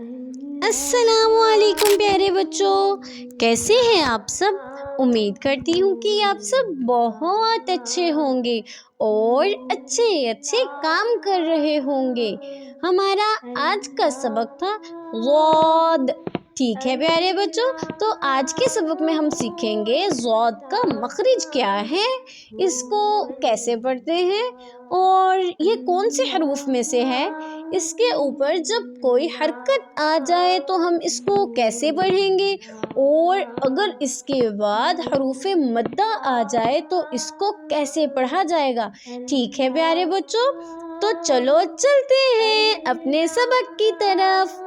السلام علیکم پیارے بچوں، کیسے ہیں آپ سب؟ امید کرتی ہوں کہ آپ سب بہت اچھے ہوں گے اور اچھے کام کر رہے ہوں گے۔ ہمارا آج کا سبق تھا ضاد۔ ٹھیک ہے پیارے بچوں، تو آج کے سبق میں ہم سیکھیں گے ضاد کا مخرج کیا ہے، اس کو کیسے پڑھتے ہیں اور یہ کون سے حروف میں سے ہے، اس کے اوپر جب کوئی حرکت آ جائے تو ہم اس کو کیسے پڑھیں گے، اور اگر اس کے بعد حروف مدہ آ جائے تو اس کو کیسے پڑھا جائے گا۔ ٹھیک ہے پیارے بچوں، تو چلو چلتے ہیں اپنے سبق کی طرف۔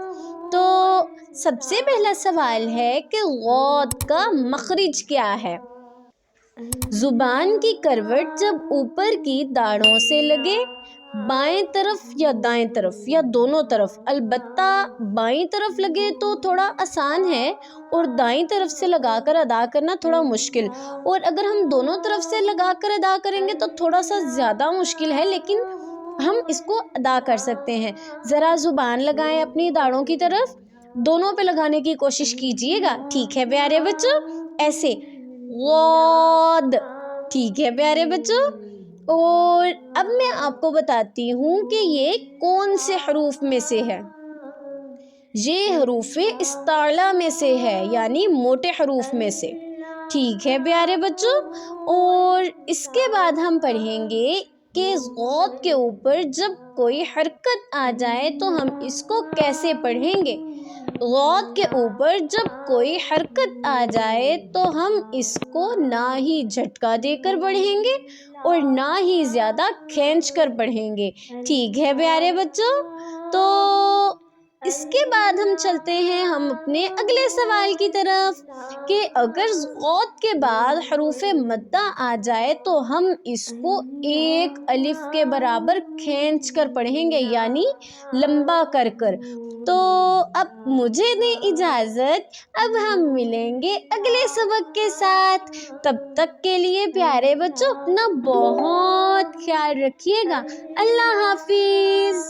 تو سب سے پہلا سوال ہے کہ غاد کا مخرج کیا ہے؟ زبان کی کروٹ جب اوپر کی داڑھوں سے لگے، بائیں طرف یا دائیں طرف یا دونوں طرف، البتہ بائیں طرف لگے تو تھوڑا آسان ہے اور دائیں طرف سے لگا کر ادا کرنا تھوڑا مشکل، اور اگر ہم دونوں طرف سے لگا کر ادا کریں گے تو تھوڑا سا زیادہ مشکل ہے، لیکن ہم اس کو ادا کر سکتے ہیں۔ ذرا زبان لگائیں اپنی داڑھوں کی طرف، دونوں پہ لگانے کی کوشش کیجیے گا۔ ٹھیک ہے پیارے بچوں، ایسے غاد۔ ٹھیک ہے پیارے بچوں، اور اب میں آپ کو بتاتی ہوں کہ یہ کون سے حروف میں سے ہے۔ یہ حروف استعلا میں سے ہے، یعنی موٹے حروف میں سے۔ ٹھیک ہے پیارے بچوں، اور اس کے بعد ہم پڑھیں گے کہ غاد کے اوپر جب کوئی حرکت آ جائے تو ہم اس کو کیسے پڑھیں گے۔ غاد کے اوپر جب کوئی حرکت آ جائے تو ہم اس کو نہ ہی جھٹکا دے کر پڑھیں گے اور نہ ہی زیادہ کھینچ کر پڑھیں گے۔ ٹھیک ہے پیارے بچوں، تو اس کے بعد ہم چلتے ہیں ہم اپنے اگلے سوال کی طرف کہ اگر غاد کے بعد حروف مدہ آ جائے تو ہم اس کو ایک الف کے برابر کھینچ کر پڑھیں گے، یعنی لمبا کر کر۔ تو اب مجھے دیں اجازت، اب ہم ملیں گے اگلے سبق کے ساتھ۔ تب تک کے لیے پیارے بچوں اپنا بہت خیال رکھیے گا۔ اللہ حافظ۔